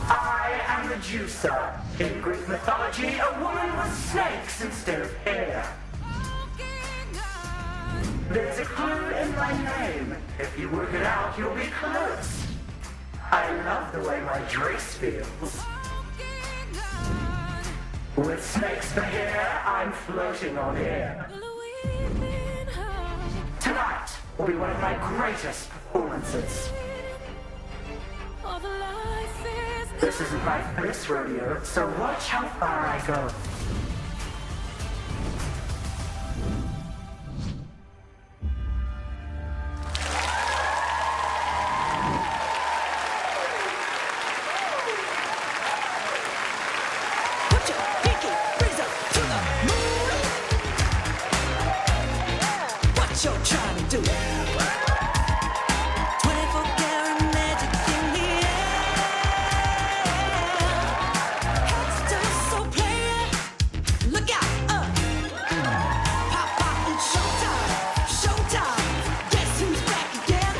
I am Medusa. In Greek mythology, a woman with snakes instead of hair. There's a clue in my name. If you work it out, you'll be close. I love the way my dress feels. With snakes for hair, I'm floating on air. Tonight will be one of my greatest performances. This isn't my first rodeo, so watch how far I go. You're trying to do it. 24-karat magic in the air. Headstones so player, look out, pop out and showtime, showtime. Guess who's back again?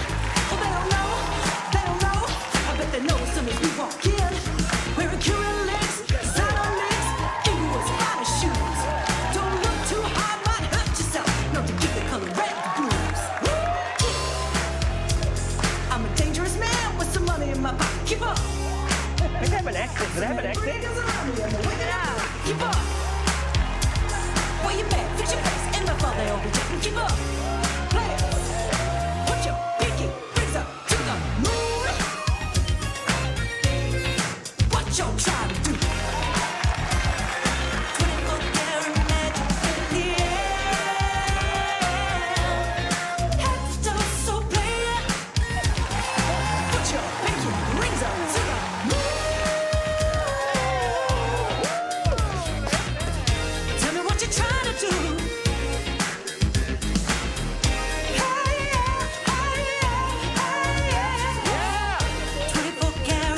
Oh, they don't know. I bet they know as soon as we walk in. Wearing current legs, saddle legs, Inglewood's finest shoes. Don't look too hard, might hurt yourself. Not to keep the color red. I'm a dangerous man with some money in my pocket. Keep up. They have an accent. Do they have an accent? Keep up. Where you been? Fix your face. In the fall, they all be checking. Keep up. Players, put your pinky rings up to the moon. What you trying to do? 24-karat magic in the air. Headstones so player. Put your pinky rings up to the moon. Tell me what you're trying to do. Hey, yeah, hey, yeah, hey, yeah. 24-karat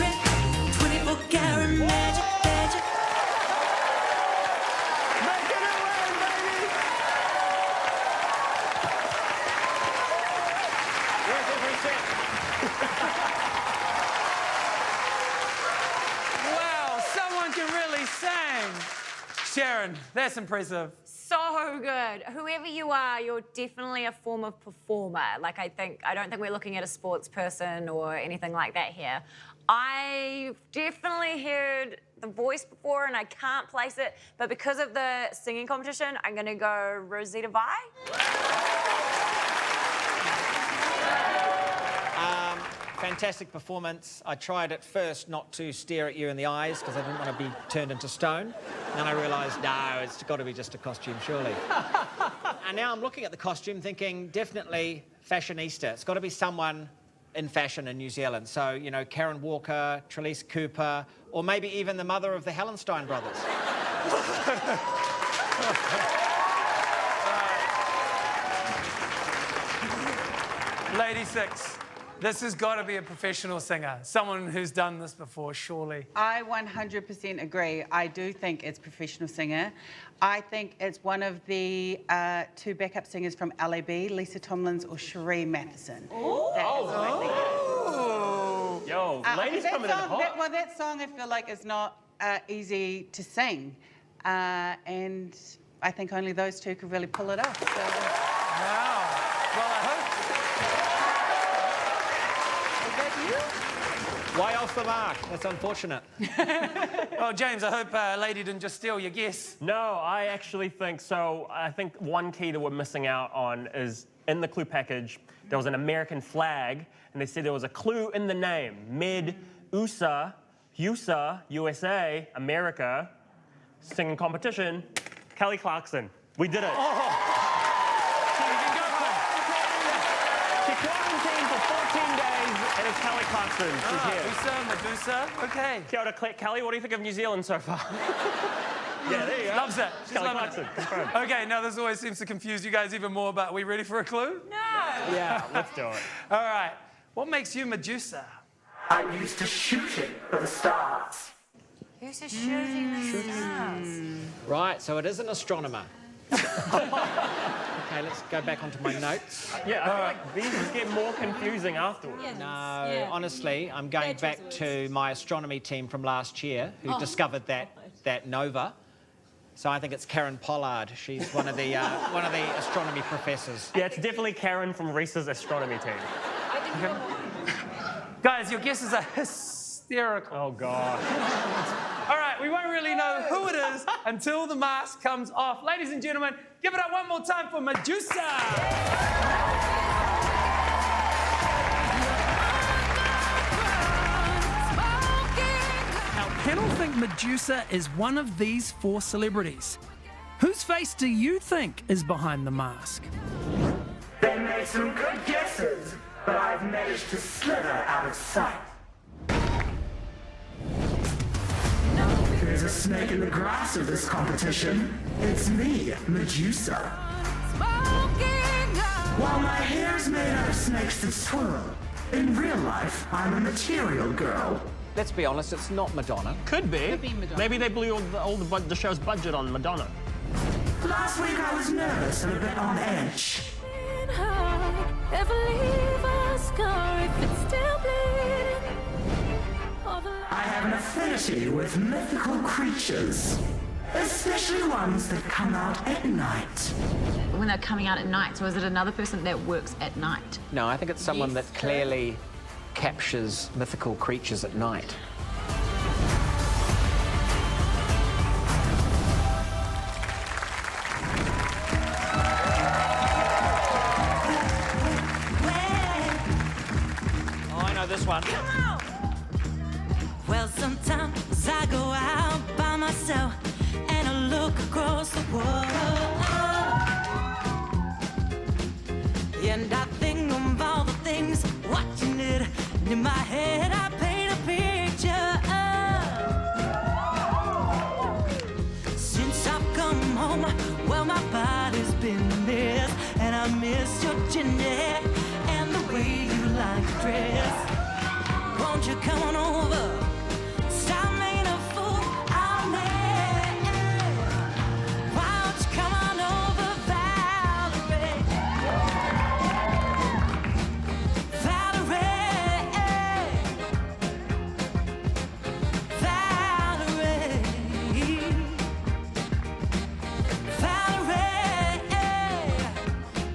magic. Make it away, baby! Where's every set? Wow, someone can really sing. Sharon, that's impressive. So good. Whoever you are, you're definitely a form of performer. Like, I don't think we're looking at a sports person or anything like that here. I've definitely heard the voice before and I can't place it, but because of the singing competition, I'm gonna go Rosita Vi. Fantastic performance. I tried at first not to stare at you in the eyes because I didn't want to be turned into stone. Then I realised, no, it's got to be just a costume, surely. And now I'm looking at the costume thinking, definitely fashionista. It's got to be someone in fashion in New Zealand. So, you know, Karen Walker, Trelise Cooper, or maybe even the mother of the Hallenstein brothers. Lady Six, this has got to be a professional singer. Someone who's done this before, surely. I 100% agree. I do think it's professional singer. I think it's one of the two backup singers from LAB, Lisa Tomlins or Cherie Matheson. Oh! Yo, ladies that coming in song, hot. that song I feel like is not easy to sing. And I think only those two could really pull it off. So. Wow. Well, I hope... Why off the mark? That's unfortunate. Well, James, I hope Lady didn't just steal your guess. No, I actually think so. I think one key that we're missing out on is in the clue package, there was an American flag, and they said there was a clue in the name. Medusa, USA, America, singing competition, Kelly Clarkson. We did it. She quarantined for 14 days, and it's Kelly Clarkson. She's here. Medusa. Okay. Kia ora, Kelly, what do you think of New Zealand so far? Yeah, there you go. Loves it. She's Kelly loving Clarkson. it. Confirmed. Okay, now this always seems to confuse you guys even more, but are we ready for a clue? No. Yeah, let's do it. All right. What makes you Medusa? I'm used to shooting for the stars. Who's just shooting the stars? Right, so it is an astronomer. Okay, let's go back onto my notes. Yeah, I feel like these just get more confusing afterwards. No, honestly, I'm going back to my astronomy team from last year who discovered that nova. So I think it's Karen Pollard. She's one of the astronomy professors. Yeah, it's definitely Karen from Reese's astronomy team. Guys, your guesses are hysterical. Oh, God. All right, we won't really know who it is until the mask comes off. Ladies and gentlemen, give it up one more time for Medusa. Our panel think Medusa is one of these 4 celebrities. Whose face do you think is behind the mask? They made some good guesses, but I've managed to slither out of sight. There's a snake in the grass of this competition. It's me, Medusa. While my hair's made out of snakes that swirl, in real life, I'm a material girl. Let's be honest, it's not Madonna. Could be. Maybe they blew all the show's budget on Madonna. Last week I was nervous and a bit on edge. I have an affinity with mythical creatures, especially ones that come out at night. When they're coming out at night, so is it another person that works at night? No, I think it's someone that clearly captures mythical creatures at night. Oh, I know this one. Well, sometimes I go out by myself and I look across the world. And I think of all the things watching it. And in my head, I paint a picture. Since I've come home, well, my body's been missed. And I miss your chin and the way you like to dress. Won't you come on over? Stop making a fool out of me. Why don't you come on over, Valerie?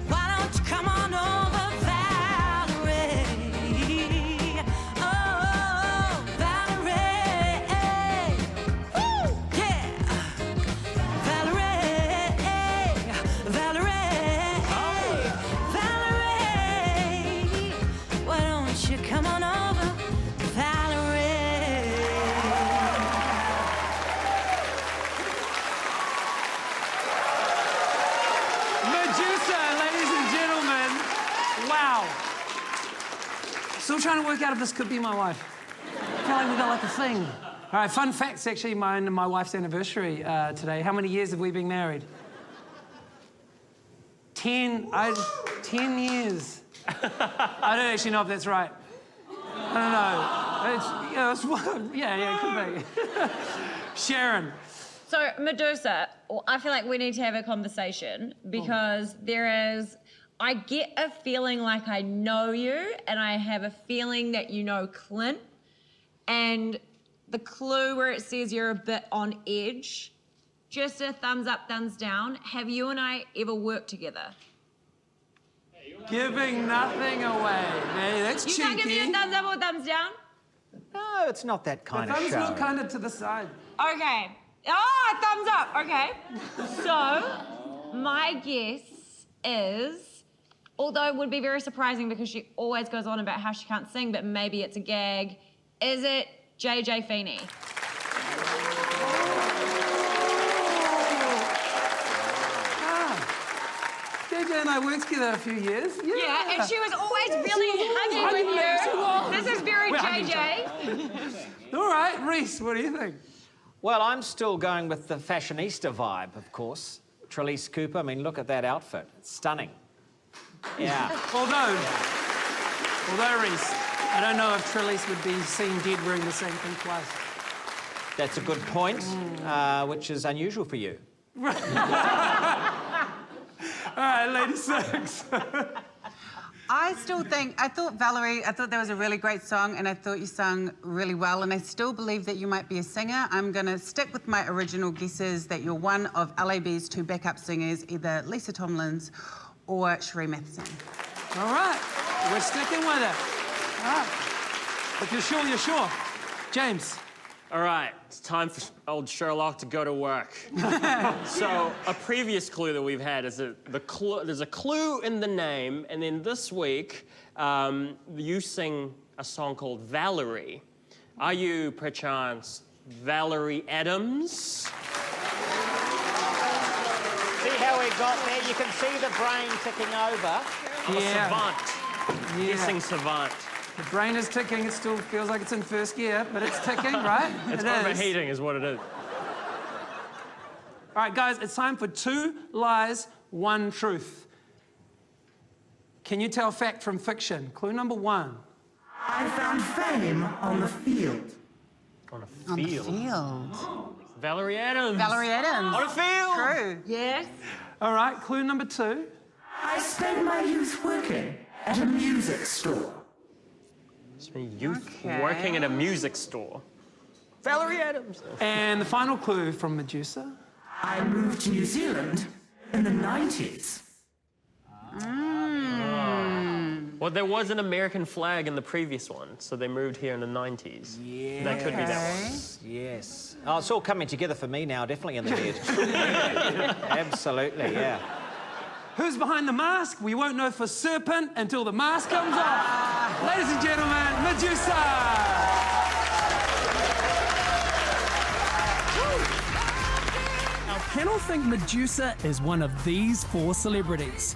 Why don't you come on over, Valerie? Oh, Valerie. Woo, yeah. Valerie. Why don't you come on over, Valerie? Medusa, ladies and gentlemen. Wow. Still trying to work out if this could be my wife. I feel like we got like a thing. All right, fun facts, actually, mine and my wife's anniversary today. How many years have we been married? 10 years. I don't actually know if that's right. I don't know. Yeah, it could be. Sharon. So, Medusa, I feel like we need to have a conversation because I get a feeling like I know you and I have a feeling that you know Clint. And the clue where it says you're a bit on edge, just a thumbs up, thumbs down. Have you and I ever worked together? Giving nothing away. Hey, that's You cheeky. can't give me a thumbs up or thumbs down? No, it's not that kind The of thumbs show. look kind of to the side. Okay. Oh, thumbs up. Okay. So, my guess is, although it would be very surprising because she always goes on about how she can't sing, but maybe it's a gag, is it JJ Feeney? JJ and I worked together a few years. Yeah, and she was always really hugging with you. This is very We're hugging JJ. All right, Reese, what do you think? Well, I'm still going with the fashionista vibe, of course. Trelise Cooper, I mean, look at that outfit. It's stunning. Yeah. Although, Reese, I don't know if Trelise would be seen dead wearing the same thing twice. That's a good point, which is unusual for you. right, Lady Six. I thought Valerie, I thought that was a really great song and I thought you sung really well and I still believe that you might be a singer. I'm going to stick with my original guesses that you're one of LAB's 2 backup singers, either Lisa Tomlins or Cherie Matheson. All right, we're sticking with it. All right. If you're sure, you're sure. James. All right, it's time for old Sherlock to go to work. So a previous clue that we've had is that there's a clue in the name, and then this week you sing a song called Valerie. Are you, perchance, Valerie Adams? See how we got there? You can see the brain ticking over. I'm a savant. Guessing savant. The brain is ticking. It still feels like it's in first gear, but it's ticking, right? It's overheating is what it is. All right, guys, it's time for 2 lies, 1 truth. Can you tell fact from fiction? Clue number 1. I found fame on the field. On a On the field. field. Valerie Adams. Valerie Adams. On a field. True. Yes. All right, clue number 2. I spent my youth working at a music store. Spent youth working at a music store. Valerie Adams. And the final clue from Medusa. I moved to New Zealand in the 90s. Well, there was an American flag in the previous one, so they moved here in the 90s. Yeah. That could be that one. Yes. Oh, it's all coming together for me now, definitely in the bed. Absolutely, yeah. Who's behind the mask? We won't know for certain until the mask comes off. Ladies and gentlemen, Medusa! Now, panel think Medusa is one of these 4 celebrities.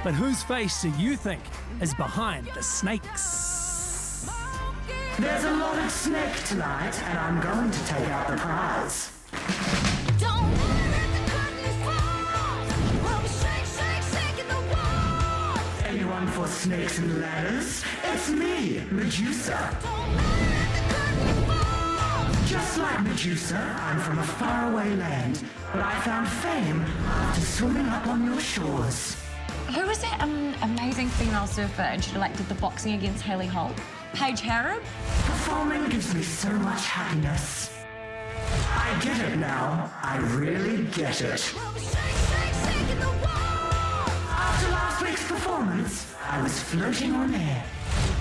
But whose face do you think is behind the snakes? There's a lot at stake tonight, and I'm going to take out the prize. Don't let the curtains fall. We'll be shaking the walls. Anyone for snakes and ladders? It's me, Medusa. Don't let the curtains fall. Just like Medusa, I'm from a faraway land, but I found fame after swimming up on your shores. Who was that amazing female surfer and she did the boxing against Hayley Holt? Paige Harrod? Performing gives me so much happiness. I get it now. I really get it. We'll be shaking the walls. After last week's performance, I was floating on air.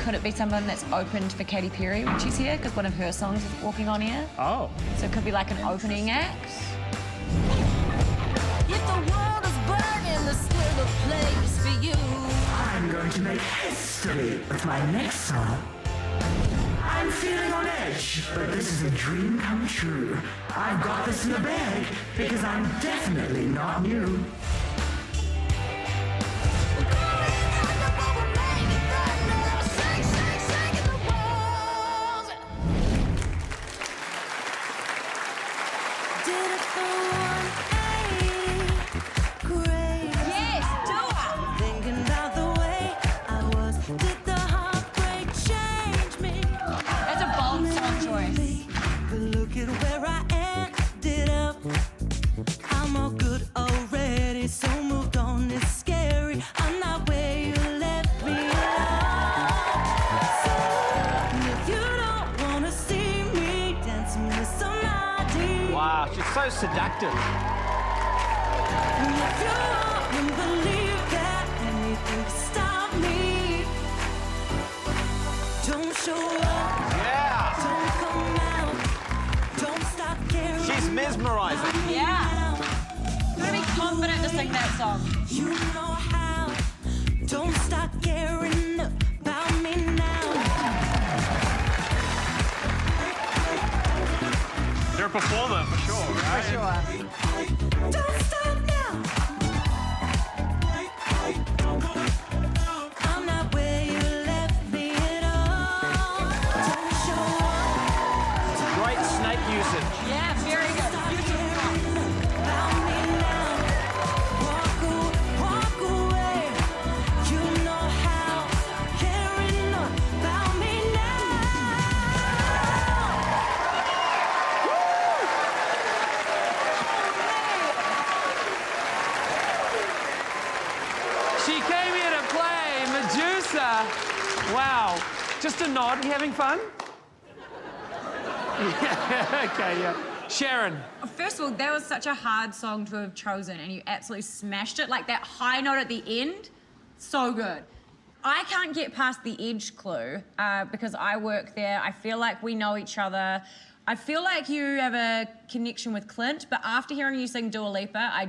Could it be someone that's opened for Katy Perry when she's here? Because one of her songs is walking on air. Oh. So it could be like an opening act. If the world is burning, there's still a place for you. I'm going to make history with my next song. I'm feeling on edge, but this is a dream come true. I've got this in the bag because I'm definitely not new. That's a bold song choice. Look at where I ended up. I'm all good already, so moved on. It's scary. I'm not where you left me alone. So if you don't wanna see me dancing with somebody, Wow, she's so seductive. if you won't believe that anything can stop me, don't show up. Yeah. Don't come out. Don't stop caring. She's mesmerising. Yeah. Gotta be confident to sing that song. You know how. Don't stop caring about me now. They're a performer for sure, right? For sure. Don't stop now. I'm not where you left me at all. Don't show up. Great snake usage. Yeah, very good. About me now. Walk away. You know how. Caring about me now. nod. You having fun? Yeah, okay, yeah. Sharon. First of all, that was such a hard song to have chosen, and you absolutely smashed it. Like that high note at the end, so good. I can't get past the Edge clue because I work there. I feel like we know each other. I feel like you have a connection with Clint, but after hearing you sing Dua Lipa,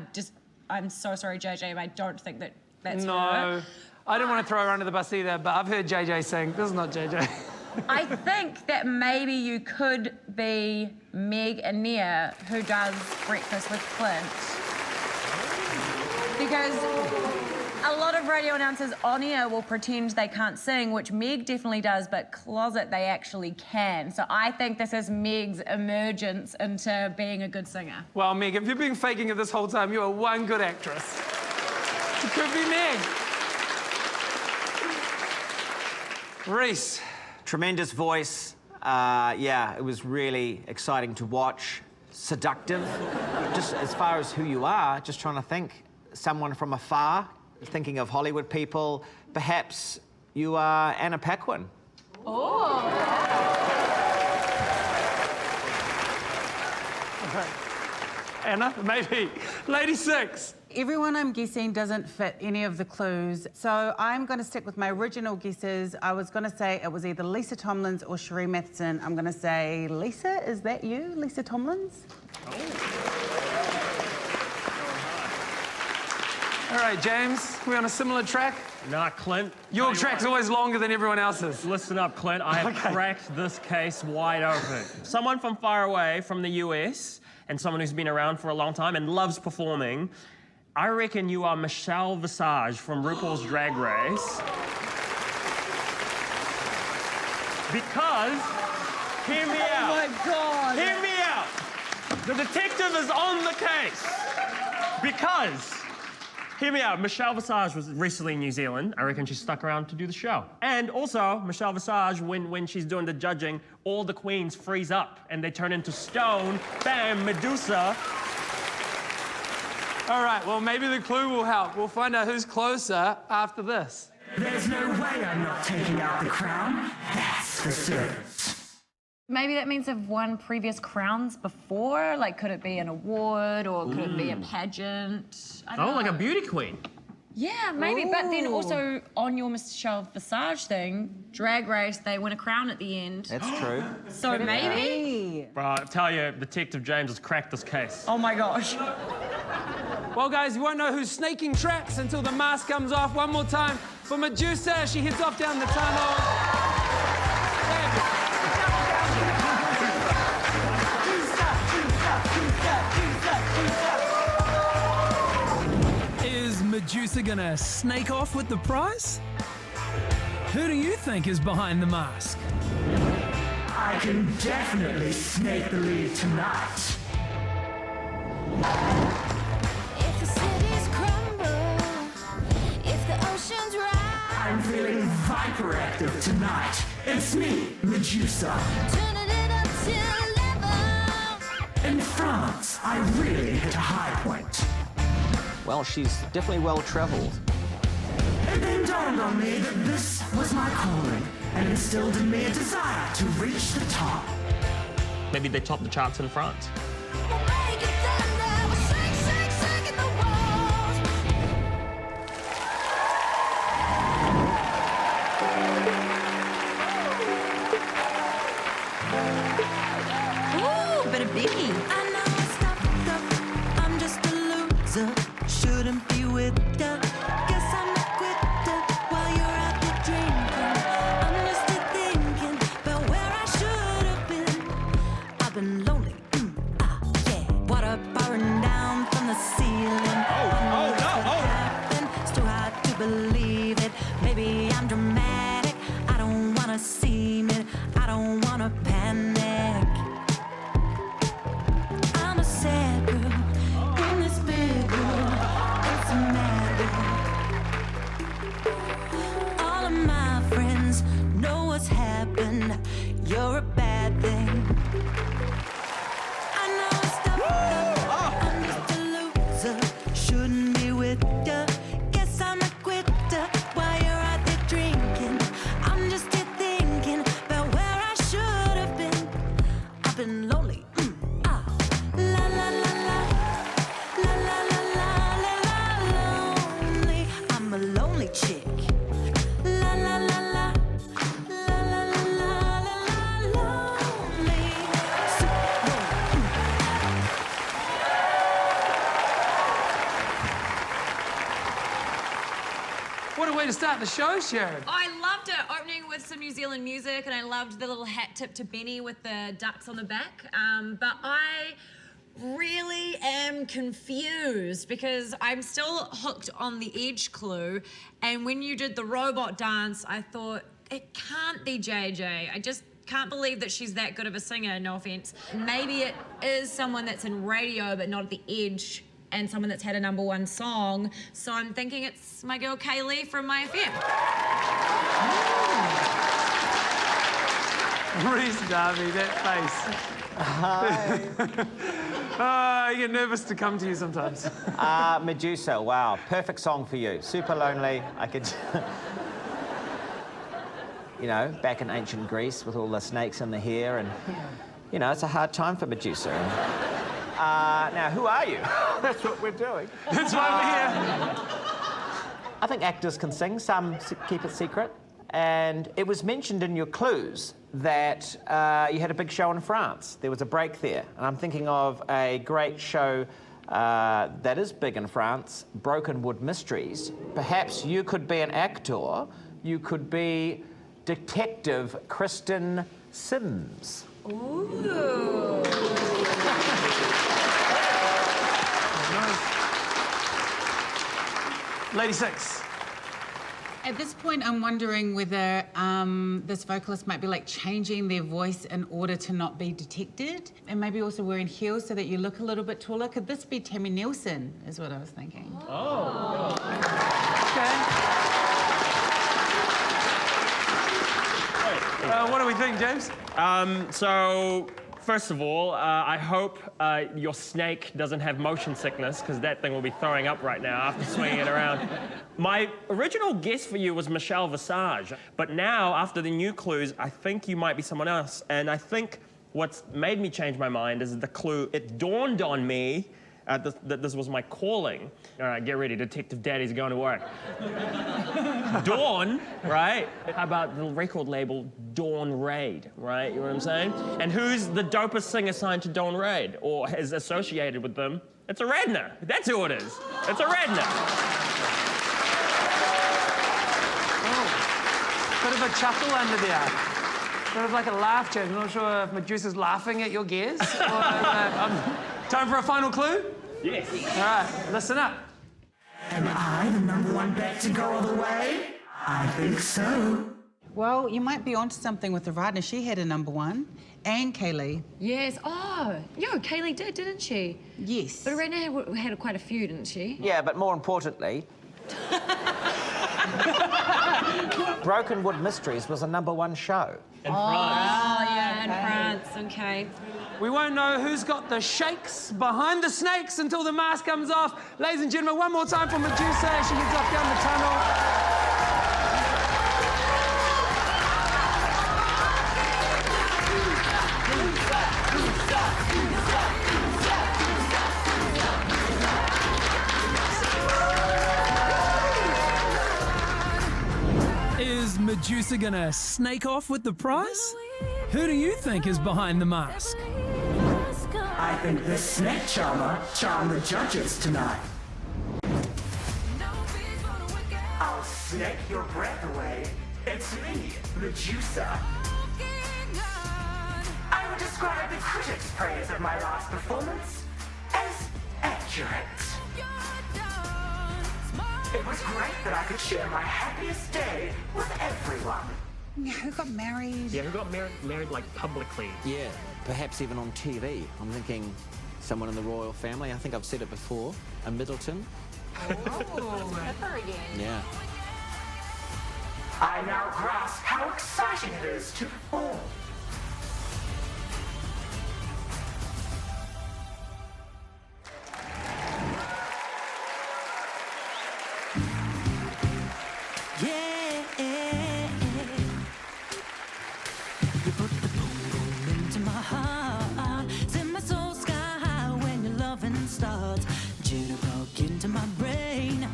I'm so sorry, JJ, but I don't think that's No, her. I didn't want to throw her under the bus either, but I've heard JJ sing. This is not JJ. I think that maybe you could be Meg Anea, who does Breakfast with Clint. Because a lot of radio announcers on air will pretend they can't sing, which Meg definitely does, but closet they actually can. So I think this is Meg's emergence into being a good singer. Well, Meg, if you've been faking it this whole time, you are one good actress. It could be Meg. Reese. Tremendous voice. Yeah, it was really exciting to watch. Seductive. Just as far as who you are, just trying to think. Someone from afar, thinking of Hollywood people. Perhaps you are Anna Paquin. Oh. Anna, maybe. Lady Six. Everyone I'm guessing doesn't fit any of the clues, so I'm going to stick with my original guesses. I was going to say it was either Lisa Tomlins or Cherie Matheson. I'm going to say Lisa. Is that you, Lisa Tomlins? All right, James, we on a similar track? Nah, Clint. Your track's always longer than everyone else's. Listen up, Clint. I have cracked this case wide open. Someone from far away from the US and someone who's been around for a long time and loves performing. I reckon you are Michelle Visage from RuPaul's Drag Race. Because, hear me out. Oh my God. Hear me out. The detective is on the case. Because, hear me out, Michelle Visage was recently in New Zealand. I reckon she stuck around to do the show. And also, Michelle Visage, when she's doing the judging, all the queens freeze up and they turn into stone. Bam, Medusa. All right, well, maybe the clue will help. We'll find out who's closer after this. There's no way I'm not taking out the crown. That's for certain. Maybe that means they've won previous crowns before. Like, could it be an award or could it be a pageant? I don't know. Like a beauty queen. Yeah, maybe. But then also on your Michelle Visage thing, Drag Race, they win a crown at the end. That's true. So maybe. Bro, I tell you, Detective James has cracked this case. Oh my gosh. Well, guys, you won't know who's snaking tracks until the mask comes off. One more time for Medusa. She heads off down the tunnel. Is Medusa gonna snake off with the prize? Who do you think is behind the mask? I can definitely snake the lead tonight. If the cities crumble, if the oceans rise, I'm feeling hyperactive tonight. It's me, Medusa. turning it up till level. In France, I really hit a high point. Well, she's definitely well-travelled. It then dawned on me that this was my calling and instilled in me a desire to reach the top. Maybe they top the charts in France. We'll make it thunder, we'll shake, shake, shaking the walls. Ooh, bit of Biggie. I know I stuffed up, I'm just a loser. Shouldn't be with ya. Guess I'm a quitter while you're out there drinking. I'm just here thinking about where I should have been. I've been lonely, yeah. Water pouring down from the ceiling. It's too hard to believe it. Maybe I'm dramatic. I don't wanna seem it. I don't wanna panic. I'm a sad girl in this big world. It's a mad world. All of my friends know what's happened. You're a bad thing. I know it's stuff up. I'm just a loser. Shouldn't be with ya. Guess I'm a quitter while you're out there drinking. I'm just here thinking to start the show, Sharon. I loved it, opening with some New Zealand music, and I loved the little hat tip to Benny with the ducks on the back. But I really am confused because I'm still hooked on the Edge clue, and when you did the robot dance, I thought, it can't be JJ. I just can't believe that she's that good of a singer, no offense. Maybe it is someone that's in radio but not at the Edge, and someone that's had a #1 song. So I'm thinking it's my girl Kaylee from My FM. Reese Darby, that face. Hi. I get nervous to come to you sometimes. Medusa, wow, perfect song for you. Super lonely. I could... You know, back in ancient Greece with all the snakes in the hair, and, you know, it's a hard time for Medusa. Now, who are you? That's what we're doing. That's why we're here. I think actors can sing, some keep it secret. And it was mentioned in your clues that you had a big show in France. There was a break there. And I'm thinking of a great show that is big in France, Broken Wood Mysteries. Perhaps you could be an actor. You could be Detective Kristen Sims. Ooh. Lady Six. At this point, I'm wondering whether this vocalist might be like changing their voice in order to not be detected, and maybe also wearing heels so that you look a little bit taller. Could this be Tammy Nielsen, is what I was thinking. Oh. Okay. What do we think, James? So, first of all, I hope your snake doesn't have motion sickness, because that thing will be throwing up right now after swinging it around. My original guess for you was Michelle Visage, but now, after the new clues, I think you might be someone else. And I think what's made me change my mind is the clue. It dawned on me that this was my calling. All right, get ready, Detective Daddy's going to work. Dawn, right? How about the record label Dawn Raid, right? You know what I'm saying? And who's the dopest singer signed to Dawn Raid or is associated with them? It's a Redner. That's who it is. It's a Redner. Oh, bit of a chuckle under there. Bit of like a laugh, James. I'm not sure if Medusa's laughing at your guess. Time for a final clue? Yes. All right, listen up. Am I the #1 bet to go all the way? I think so. Well, you might be onto something with the Radna. She had a #1, and Kaylee. Yes. Oh, Kaylee did, didn't she? Yes. But Renee had quite a few, didn't she? Yeah, but more importantly, Broken Wood Mysteries was a #1 show. In France. Oh, yeah, in France. Okay. We won't know who's got the shakes behind the snakes until the mask comes off. Ladies and gentlemen, one more time for Medusa as she heads off down the tunnel. Is Medusa gonna snake off with the prize? Who do you think is behind the mask? I think this snake charmer charmed the judges tonight. I'll snake your breath away. It's me, Medusa. I would describe the critics' praise of my last performance as accurate. It was great that I could share my happiest day with everyone. Who got married? Yeah, who got married like publicly? Yeah, perhaps even on TV. I'm thinking someone in the royal family. I think I've said it before. A Middleton. Oh, Pepper again. Yeah. I now grasp how exciting it is to perform. Yeah. You put the boom boom into my heart. Send my soul sky high when your loving starts. Jitterbug into my brain.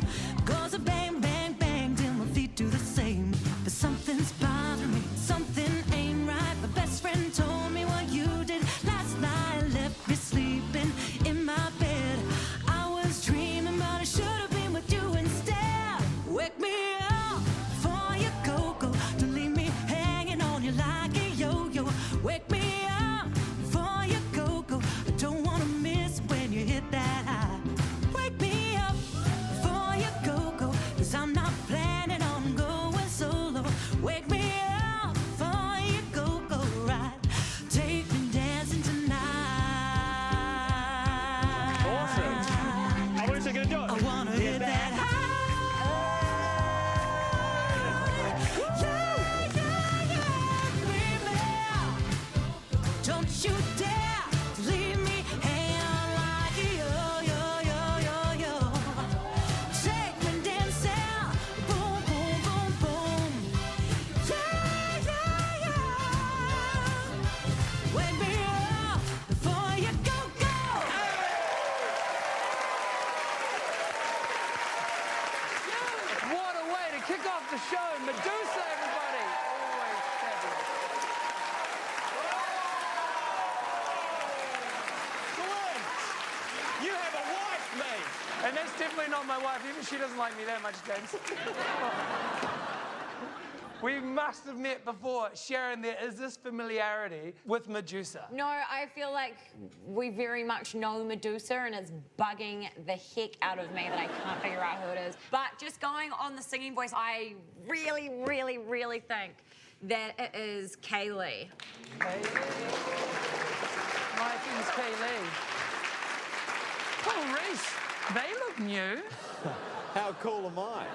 Goes a bang, bang, bang till my feet do the same. But something's bothering me. Something ain't right. But you dare to leave me hanging like yo. Take me dancing, boom, boom, boom, boom. Yeah. Wake me up before you go. What a way to kick off the show. Medusa, everybody. Always fabulous. You have a wife, mate. And that's definitely not my wife. Even she doesn't like me that much, James. We must have met before. Sharon, there is this familiarity with Medusa. No, I feel like we very much know Medusa, and it's bugging the heck out of me that I can't figure out who it is. But just going on the singing voice, I really think that it is Kaylee. My name's Kaylee. Oh, Reese, they look new. How cool am I?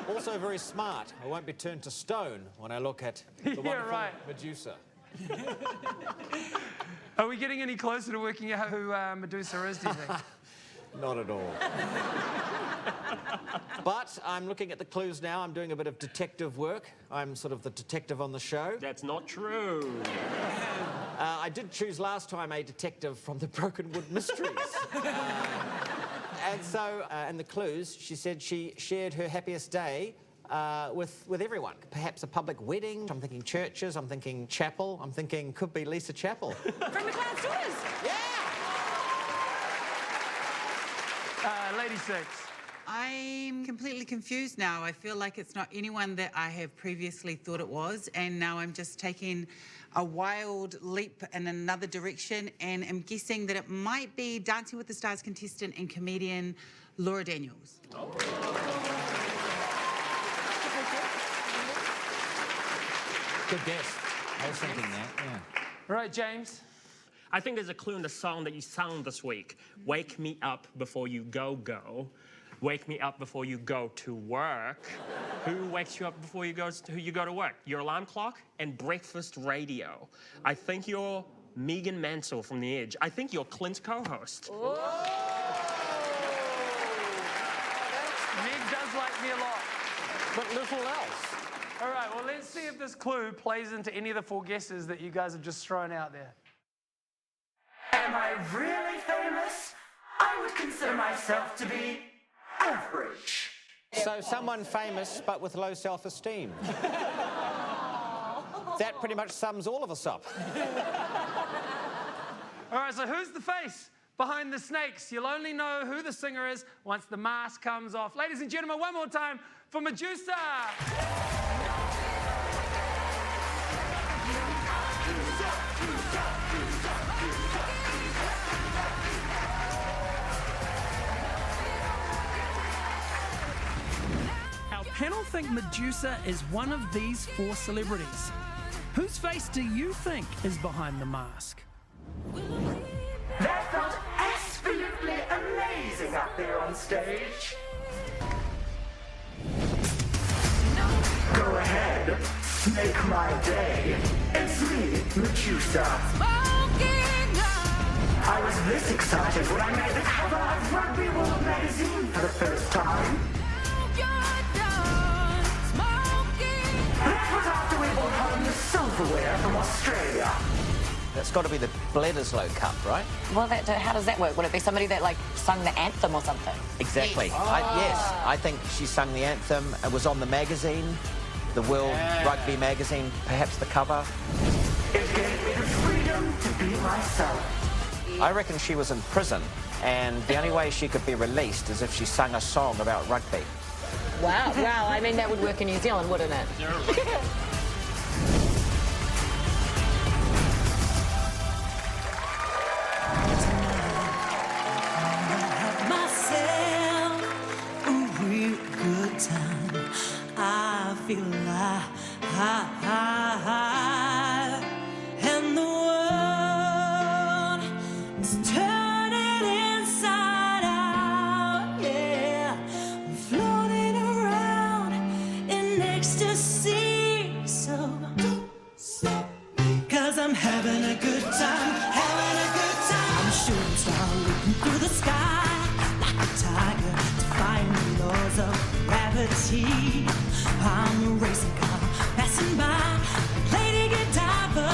Also very smart. I won't be turned to stone when I look at the wonderful right. Medusa. Are we getting any closer to working out who Medusa is, do you think? Not at all. But I'm looking at the clues now. I'm doing a bit of detective work. I'm sort of the detective on the show. That's not true. I did choose last time a detective from the Broken Wood Mysteries. And so, in the clues, she said she shared her happiest day with everyone. Perhaps a public wedding. I'm thinking churches. I'm thinking chapel. I'm thinking could be Lisa Chapel. From McLeod's Daughters. Yeah! Lady Six. I'm completely confused now. I feel like it's not anyone that I have previously thought it was, and now I'm just taking a wild leap in another direction, and am guessing that it might be Dancing with the Stars contestant and comedian Laura Daniels. Good guess. I was thinking that, yeah. Right, James. I think there's a clue in the song that you sung this week. Wake me up before you go. Wake me up before you go to work. Who wakes you up before you go to work? Your alarm clock and breakfast radio. I think you're Megan Mansell from The Edge. I think you're Clint's co-host. Meg does like me a lot. But little else. All right, well, let's see if this clue plays into any of the four guesses that you guys have just thrown out there. Am I really famous? I would consider myself to be average. So someone famous but with low self-esteem. That pretty much sums all of us up. All right, so who's the face behind the snakes? You'll only know who the singer is once the mask comes off. Ladies and gentlemen, one more time for Medusa. Our panel think Medusa is one of these four celebrities. Whose face do you think is behind the mask? That felt absolutely amazing up there on stage. Go ahead, make my day. It's me, Medusa. I was this excited when I made the cover of Rugby World magazine for the first time. That was after we brought home the silverware from Australia. That's got to be the Bledisloe Cup, right? Well, how does that work? Would it be somebody that, like, sung the anthem or something? Exactly. Yes, I think she sung the anthem. It was on the magazine, the World Rugby magazine, perhaps the cover. It gave me the freedom to be myself. I reckon she was in prison, and the only way she could be released is if she sung a song about rugby. Wow. I mean, that would work in New Zealand, wouldn't it? Myself a real good time. I feel alive, and the world is turning inside out. Yeah, I'm floating around in ecstasy, a good time, having a good time. I'm a shooting star leaping through the sky like a tiger, defying the laws of gravity. I'm a racing car passing by, lady Godiva.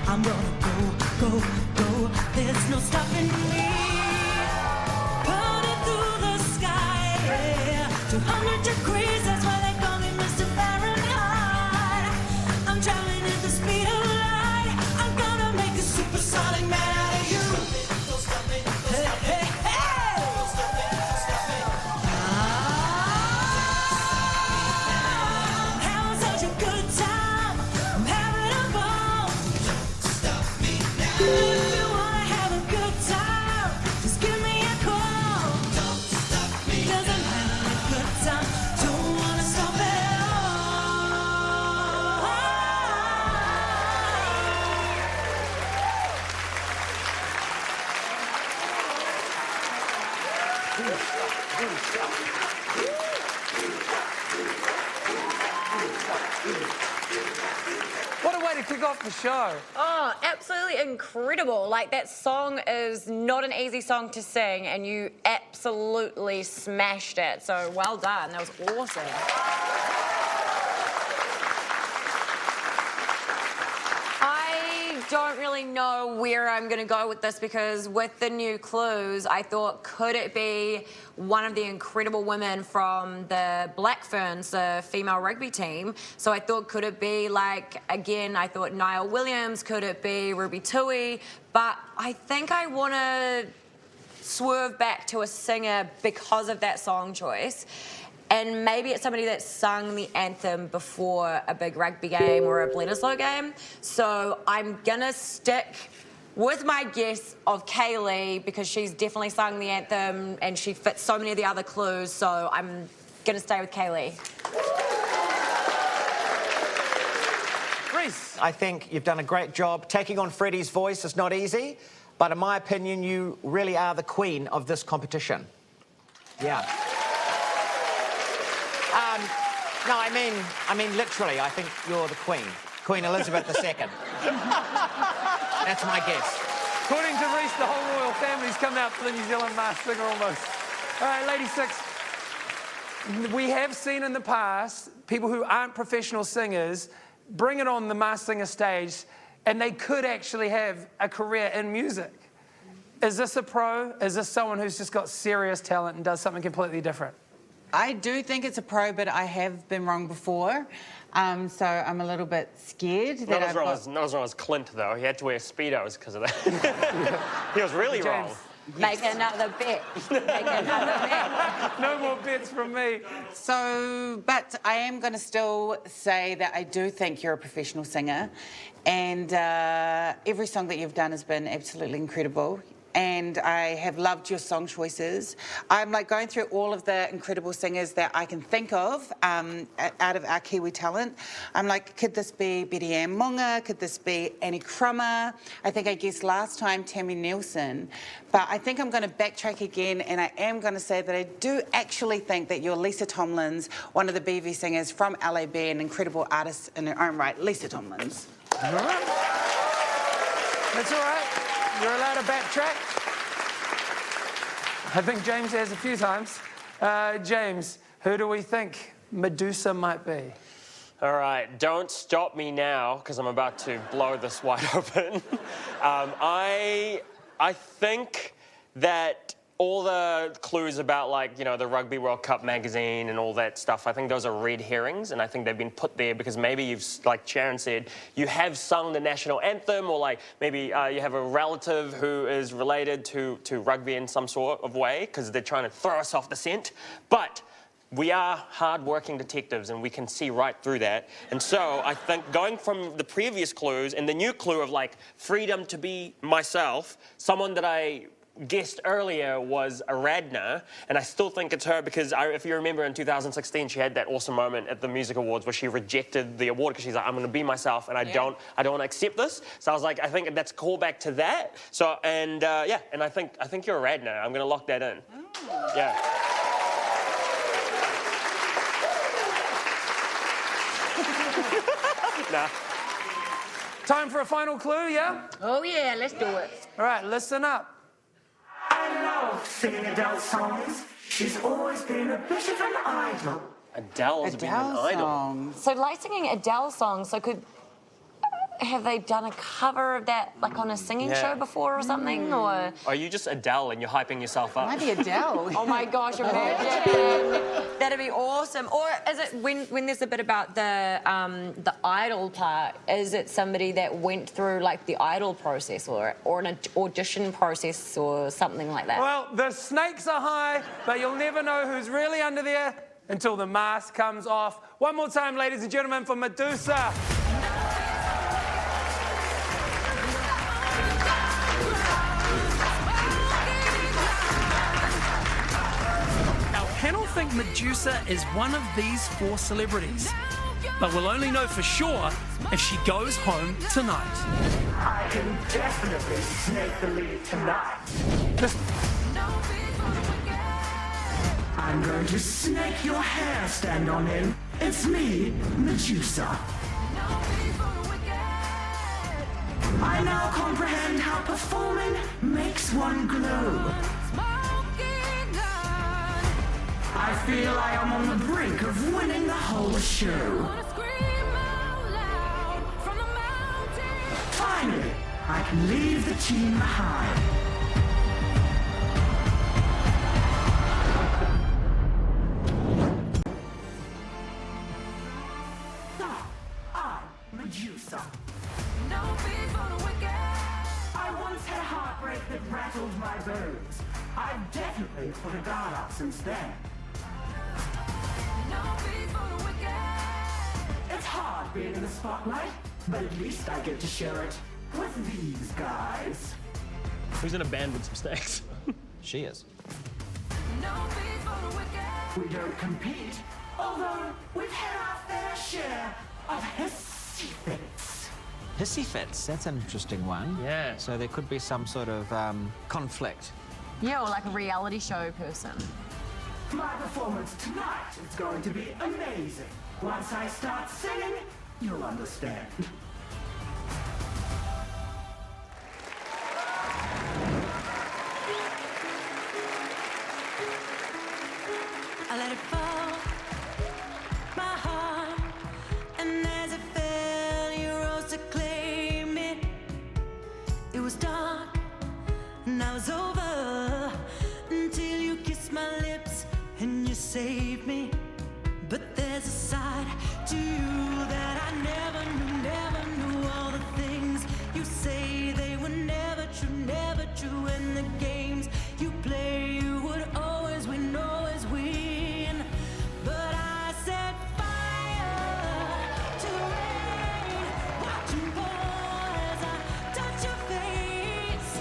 I'm gonna go, go, go. There's no stopping me. Burning through the sky, yeah. 200 degrees, that's why they call me Mr. Fahrenheit. I'm traveling at the speed of light. I'm gonna make a supersonic man out of you. Don't stop me, don't stop me, don't stop me. Hey, hey, don't stop me, don't stop me. I'm having such a good time. I'm having a ball. Don't stop me now. If you wanna have a good time, just give me a call. Don't stop me, 'cause I'm having a good time. Don't wanna stop at all. What a way to kick off the show. Oh, absolutely incredible. Like, that song is not an easy song to sing, and you absolutely smashed it. So well done. That was awesome. I don't really know where I'm going to go with this, because with the new clues, I thought, could it be one of the incredible women from the Black Ferns, the female rugby team? So I thought, could it be, like, again, I thought Niall Williams, could it be Ruby Tui? But I think I want to swerve back to a singer because of that song choice. And maybe it's somebody that sung the anthem before a big rugby game or a Bledisloe game. So I'm gonna stick with my guess of Kaylee, because she's definitely sung the anthem and she fits so many of the other clues. So I'm gonna stay with Kaylee. Reese. I think you've done a great job. Taking on Freddie's voice is not easy, but in my opinion, you really are the queen of this competition. Yeah. No, I mean literally, I think you're the queen. Queen Elizabeth II. That's my guess. According to Reese, the whole royal family's come out for the New Zealand Masked Singer almost. All right, Lady Six. We have seen in the past people who aren't professional singers bring it on the Masked Singer stage, and they could actually have a career in music. Is this a pro? Is this someone who's just got serious talent and does something completely different? I do think it's a pro, but I have been wrong before. So I'm a little bit scared that Not as I've wrong got... as, not as wrong as Clint, though. He had to wear Speedos because of that. He was really wrong. Make another bet. Make another bet. No more bets from me. So, but I am going to still say that I do think you're a professional singer, and every song that you've done has been absolutely incredible. And I have loved your song choices. I'm like going through all of the incredible singers that I can think of out of our Kiwi talent. I'm like, could this be Betty Ann Munga? Could this be Annie Crummer? I think I guessed last time Tammy Nielsen. But I think I'm going to backtrack again, and I am going to say that I do actually think that you're Lisa Tomlins, one of the BV singers from LAB, an incredible artist in her own right, Lisa Tomlins. All right. That's all right. You're allowed to backtrack. I think James has a few times. James, who do we think Medusa might be? All right, don't stop me now, because I'm about to blow this wide open. I think that all the clues about, like, you know, the Rugby World Cup magazine and all that stuff, I think those are red herrings, and I think they've been put there because maybe you've, like Sharon said, you have sung the national anthem, or like maybe you have a relative who is related to rugby in some sort of way, because they're trying to throw us off the scent. But we are hard-working detectives, and we can see right through that. And so I think going from the previous clues and the new clue of, like, freedom to be myself, someone that I guessed earlier was Aradna, and I still think it's her because if you remember in 2016 she had that awesome moment at the Music Awards where she rejected the award because she's like, I'm going to be myself and I don't want to accept this. So I was like, I think that's a callback to that. So and yeah, and I think you're Aradna. I'm going to lock that in. Oh. Yeah. Time for a final clue, yeah? Oh, yeah, let's do it. All right, listen up. I love singing Adele songs. She's always been a bit of an idol. Adele's been an Adele idol. songs. So, like singing Adele songs, so have they done a cover of that, like on a singing Yeah. show before or something? Or Are you just Adele and you're hyping yourself up? Might be Adele. oh my gosh, imagine! That'd be awesome. Or is it when there's a bit about the idol part? Is it somebody that went through like the idol process or an audition process or something like that? Well, the snakes are high, but you'll never know who's really under there until the mask comes off. One more time, ladies and gentlemen, for Medusa. Our panel think Medusa is one of these 4 celebrities, but we'll only know for sure if she goes home tonight. I can definitely snake the lead tonight. I'm going to snake your hair, stand on him. It's me, Medusa. I now comprehend how performing makes one glow. I feel I am on the brink of winning the whole show. Finally, I can leave the team behind. I'm Medusa. I once had a heartbreak that rattled my bones. I've definitely put a guard up since then. It's hard being in the spotlight, but at least I get to share it with these guys. Who's in a band with some snakes? She is. We don't compete, although we've had our fair share of hissy fits. Hissy fits, that's an interesting one. Yeah. So there could be some sort of conflict. Yeah, or like a reality show person. My performance tonight is going to be amazing. Once I start singing, you'll understand. I let it fall, my heart, and as it fell, you rose to claim it. It was dark, and I was over until you kissed my lips and you saved me. But there's a side to you that I never knew. All the things you say, they were never true. And the games you play, you would always win, always win. But I set fire to the rain, watching pour as I touch your face.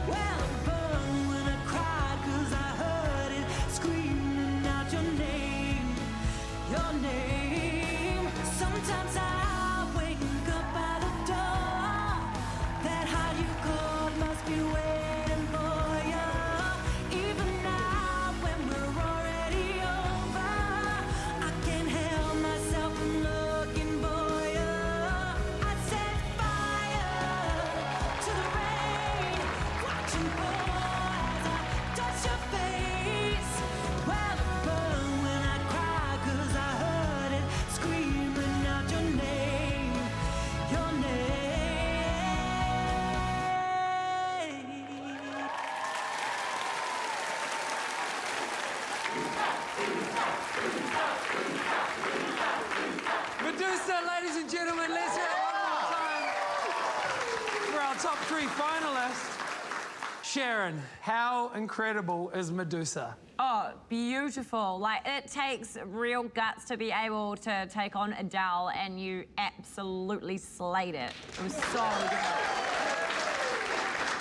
Well, it burned when I cried, 'cause I heard it screaming out your name. Your name. Sometimes I wake up by the door. That heart you called must be waiting for you. Even now, when we're already over, I can't help myself from looking for you. I set fire to the rain, watching pour as I touch your face. Well, it burned when I cried, 'cause I heard it screaming out your name, your name. Medusa, ladies and gentlemen, let's hear it one more time for our top 3 finalists. Sharon, how incredible is Medusa? Oh, beautiful. Like, it takes real guts to be able to take on Adele, and you absolutely slayed it. It was so good.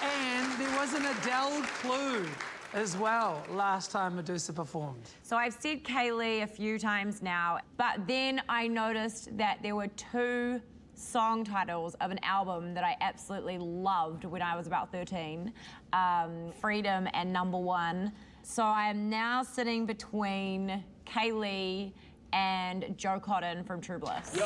And there was an Adele clue as well last time Medusa performed. So I've said Kaylee a few times now, but then I noticed that there were 2 song titles of an album that I absolutely loved when I was about 13, Freedom and Number One. So I am now sitting between Kaylee and Joe Cotton from True Bliss.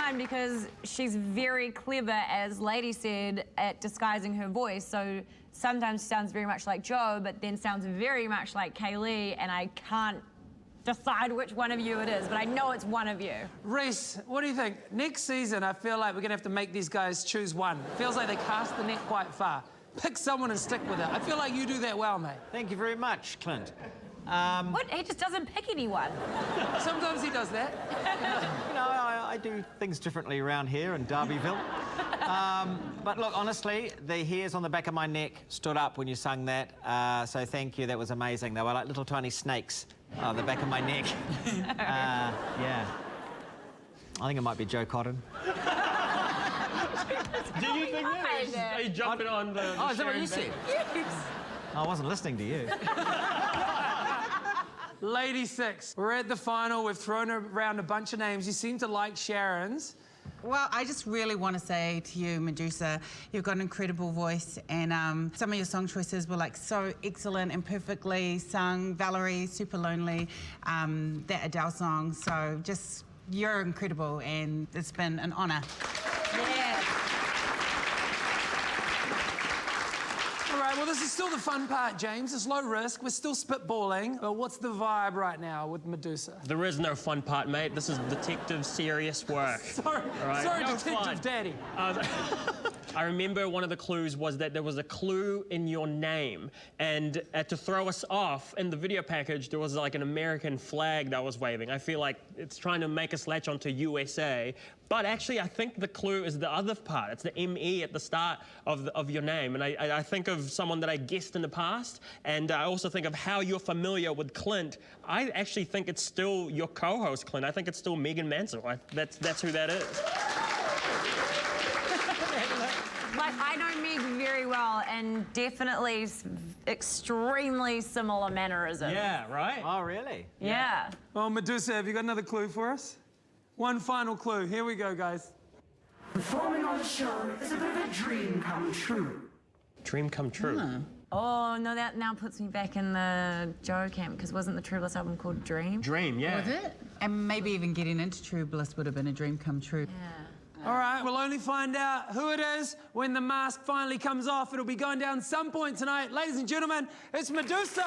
fun because she's very clever, as Lady said, at disguising her voice. So sometimes sounds very much like Joe, but then sounds very much like Kaylee, and I can't decide which one of you it is, but I know it's one of you. Reese, what do you think? Next season, I feel like we're gonna have to make these guys choose one. Feels like they cast the net quite far. Pick someone and stick with it. I feel like you do that well, mate. Thank you very much, Clint. What? He just doesn't pick anyone. Sometimes he does that. You know, I do things differently around here in Derbyville. But look, honestly, the hairs on the back of my neck stood up when you sung that. So thank you, that was amazing. They were like little tiny snakes on the back of my neck. Yeah. I think it might be Joe Cotton. Do you think that? Are you jumping on the Oh, is that what you sharing said? thing? I wasn't listening to you. Lady 6, we're at the final. We've thrown around a bunch of names. You seem to like Sharon's. Well, I just really want to say to you, Medusa, you've got an incredible voice, and some of your song choices were like so excellent and perfectly sung. Valerie, Super Lonely, that Adele song. So just, you're incredible, and it's been an honour. Yeah. All right, well, this is still the fun part, James. It's low risk. We're still spitballing. But what's the vibe right now with Medusa? There is no fun part, mate. This is detective serious work. Sorry, right, sorry, no Detective fun. Daddy. I remember one of the clues was that there was a clue in your name, and to throw us off in the video package, there was like an American flag that was waving. I feel like it's trying to make us latch onto USA, but actually I think the clue is the other part. It's the ME at the start of your name, and I think of someone that I guessed in the past, and I also think of how you're familiar with Clint. I actually think it's still your co-host, Clint. I think it's still Megan Mansell. That's who that is. Like, I know Meg very well, and definitely extremely similar mannerisms. Yeah, right? Oh, really? Yeah. Well, Medusa, have you got another clue for us? One final clue. Here we go, guys. Performing on the show is a bit of a dream come true. Dream come true. Oh, no, that now puts me back in the Joe camp, because wasn't the True Bliss album called Dream? Dream, yeah. Was it? And maybe even getting into True Bliss would have been a dream come true. Yeah. All right, we'll only find out who it is when the mask finally comes off. It'll be going down some point tonight. Ladies and gentlemen, it's Medusa.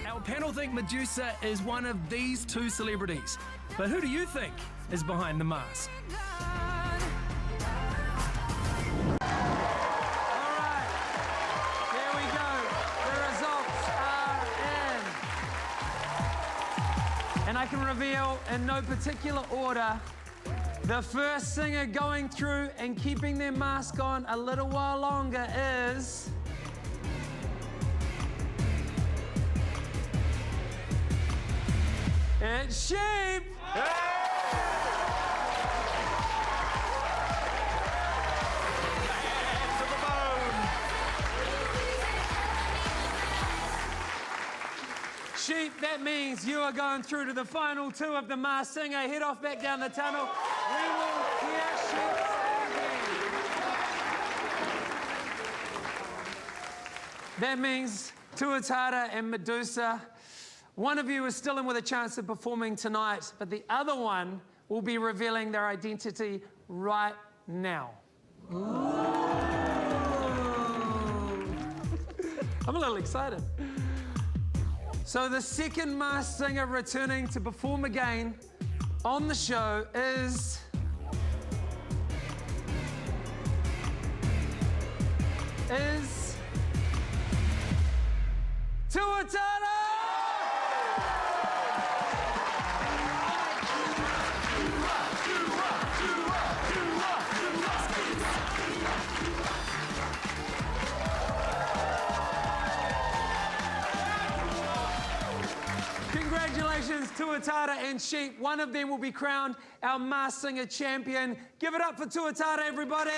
Our panel think Medusa is one of these two celebrities. But who do you think is behind the mask? And I can reveal in no particular order, the first singer going through and keeping their mask on a little while longer is... It's Sheep! Sheep, that means you are going through to the final two of the Masked Singer. Head off back down the tunnel. We will hear Sheep sing again. That means Tuatara and Medusa. One of you is still in with a chance of performing tonight, but the other one will be revealing their identity right now. Ooh. I'm a little excited. So the second Masked Singer returning to perform again on the show is... Tuatara! Congratulations, Tuatara and Sheep. One of them will be crowned our Masked Singer champion. Give it up for Tuatara, everybody.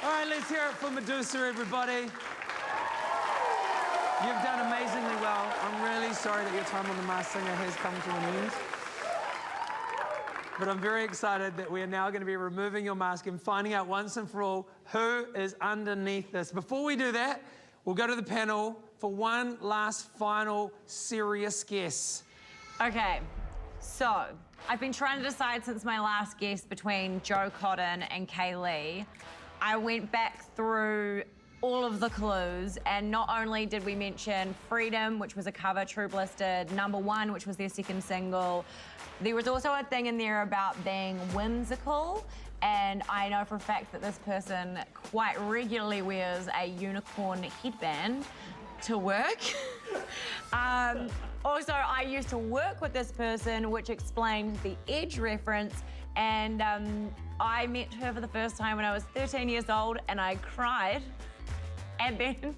All right, let's hear it for Medusa, everybody. You've done amazingly well. I'm really sorry that your time on the Masked Singer has come to an end. but I'm very excited that we are now going to be removing your mask and finding out once and for all who is underneath this. Before we do that, we'll go to the panel for one last final serious guess. Okay, so I've been trying to decide since my last guess between Joe Cotton and Kaylee. I went back through all of the clues, and not only did we mention Freedom, which was a cover, True Bliss did, Number One, which was their second single. There was also a thing in there about being whimsical, and I know for a fact that this person quite regularly wears a unicorn headband to work. Also, I used to work with this person, which explained the Edge reference, and I met her for the first time when I was 13 years old, and I cried. And then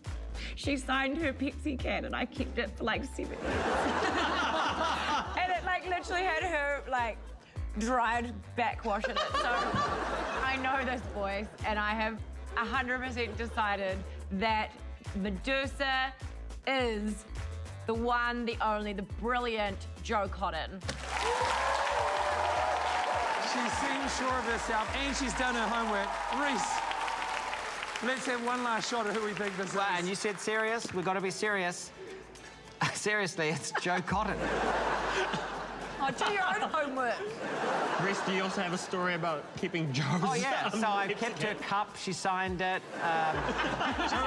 she signed her Pepsi can, and I kept it for like 7 years. And it like literally had her like dried backwash in it. So I know this voice, and I have 100% decided that Medusa is the one, the only, the brilliant Joe Cotton. She seems sure of herself, and she's done her homework. Reese, let's have one last shot at who we think this is. And you said serious? We've got to be serious. Seriously, it's Joe Cotton. Oh, do your own homework. Reese, do you also have a story about keeping Joe's? Oh, yeah. So I kept her cup. She signed it. All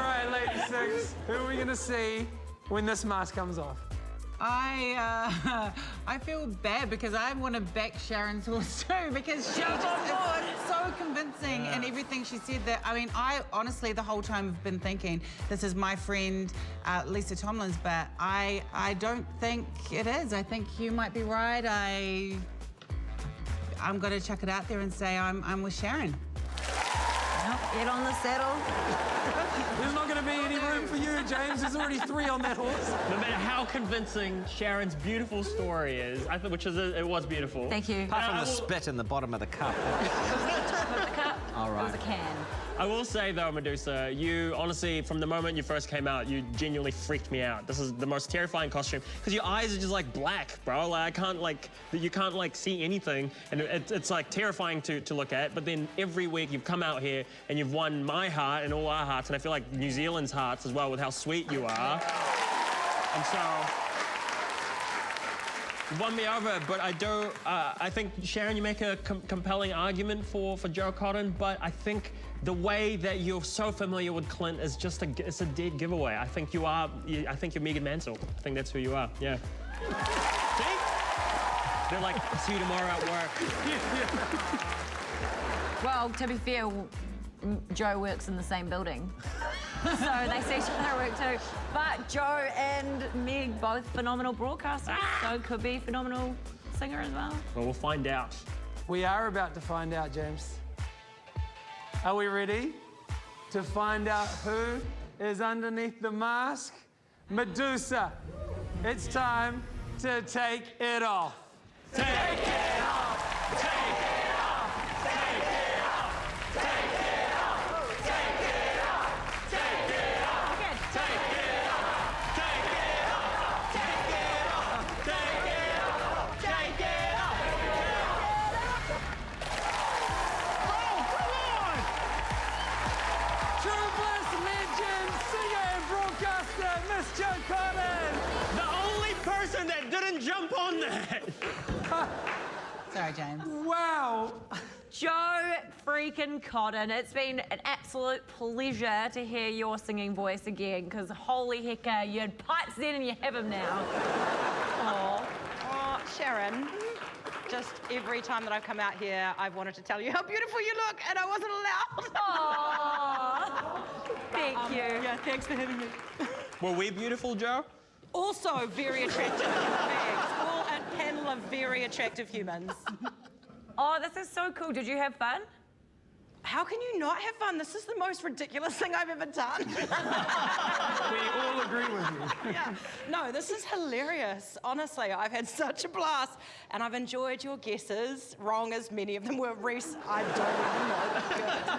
right, Lady Six, who are we going to see when this mask comes off? I feel bad because I want to back Sharon's horse too, because she just is so convincing in everything she said. That I mean, I honestly the whole time have been thinking this is my friend Lisa Tomlins, but I don't think it is. I think you might be right. I'm going to chuck it out there and say I'm with Sharon. Get on the saddle. There's not going to be any room for you, James. There's already 3 on that horse. No matter how convincing Sharon's beautiful story is, I think, it was beautiful. Thank you. Apart from the spit in the bottom of the cup. The cup. All right. It was a can. I will say though, Medusa, you honestly, from the moment you first came out, you genuinely freaked me out. This is the most terrifying costume because your eyes are just like black, bro. Like you can't like see anything, and it's like terrifying to look at. But then every week you've come out here and you've won my heart and all our hearts, and I feel like New Zealand's hearts as well with how sweet you are. And so you won me over, but I do. I think Sharon, you make a compelling argument for Joe Cotton, but I think the way that you're so familiar with Clint is just it's a dead giveaway. I think you are. I think you're Megan Mansell. I think that's who you are. Yeah. See? They're like, see you tomorrow at work. Well, to be fair, Joe works in the same building. So they see each other at work too. But Joe and Meg, both phenomenal broadcasters, so could be phenomenal singer as well. Well, we'll find out. We are about to find out, James. Are we ready to find out who is underneath the mask? Medusa, it's time to take it off. Take it off! Take it off! Take it off! Take it off! Take it off! Take it off! Take it off! Take it off! Take it off! Take it off! Take it off! True Bliss legend, singer and broadcaster, Miss Joe Cotton. The only person that didn't jump on that. Sorry, James. Wow. Joe freaking Cotton, it's been an absolute pleasure to hear your singing voice again, because holy heck, you had pipes then and you have them now. Oh, Sharon, just every time that I've come out here, I've wanted to tell you how beautiful you look, and I wasn't allowed. Aww. Thank you. Yeah, thanks for having me. Were we beautiful, Joe? Also very attractive human beings. All a panel of very attractive humans. Oh, this is so cool. Did you have fun? How can you not have fun? This is the most ridiculous thing I've ever done. We all agree with you. Yeah. No, this is hilarious. Honestly, I've had such a blast, and I've enjoyed your guesses. Wrong as many of them were. Reese, I don't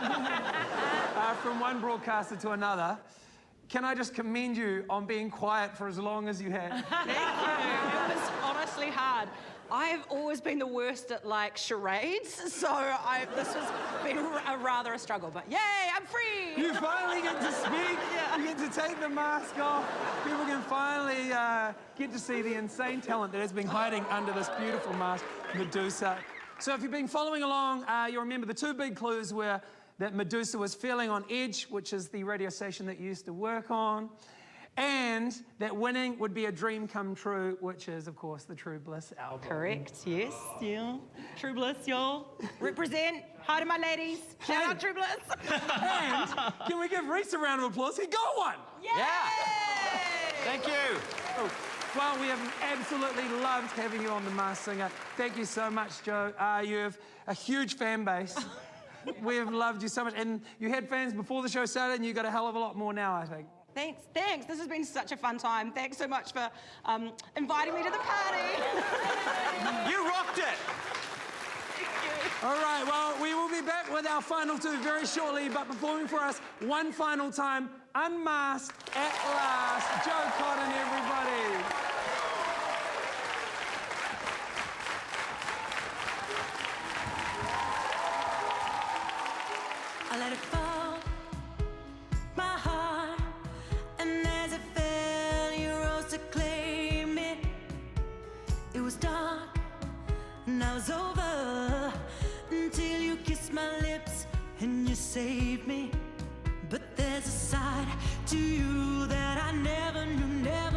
even know. From one broadcaster to another, can I just commend you on being quiet for as long as you have? Thank you. It was honestly hard. I've always been the worst at like charades, so this has been rather a struggle. But yay, I'm free! You finally get to speak. Yeah. You get to take the mask off. People can finally get to see the insane talent that has been hiding under this beautiful mask, Medusa. So if you've been following along, you'll remember the two big clues were that Medusa was feeling on Edge, which is the radio station that you used to work on, and that winning would be a dream come true, which is, of course, the True Bliss album. Correct, yes, yeah. True Bliss, y'all. Represent. Hi to my ladies. Shout out True Bliss. And can we give Reese a round of applause? He got one! Yeah. Thank you. Oh, well, we have absolutely loved having you on The Masked Singer. Thank you so much, Joe. You have a huge fan base. We have loved you so much. And you had fans before the show started, and you got a hell of a lot more now, I think. Thanks. This has been such a fun time. Thanks so much for inviting me to the party. You rocked it. All right, well, we will be back with our final two very shortly, but performing for us one final time, unmasked at last, Joe Cotton, everybody. I let it fall, my heart, and as it fell, you rose to claim it. It was dark, and I was over, until you kissed my lips, and you saved me. But there's a side to you that I never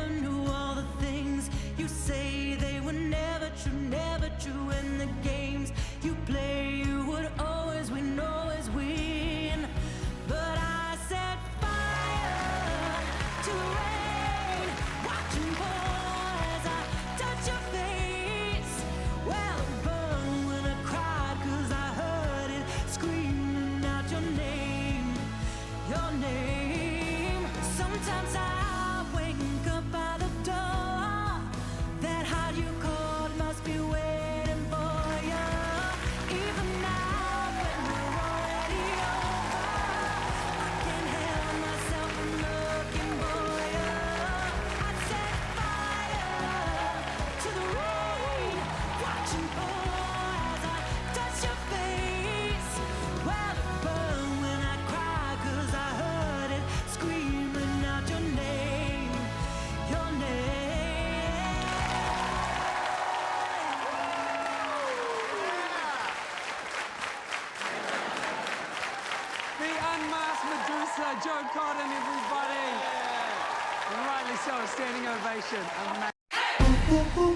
knew, all the things you say, they were never true, and the games you play, you would always win, But I set fire to the rain, watching pour as I touch your face. Well, it burned when I cried, 'cause I heard it screaming out your name. Sometimes I wake up by the door, that heart you called must be waiting for you. Even now when we're already over, I can't help myself from looking for you. I set fire to the rain, watching pour as I touch your face. Well, it burned when I cried, 'cause I heard it screaming out your name. The unmasked Medusa, Joe Cotton, everybody. And rightly so, a standing ovation. Amazing.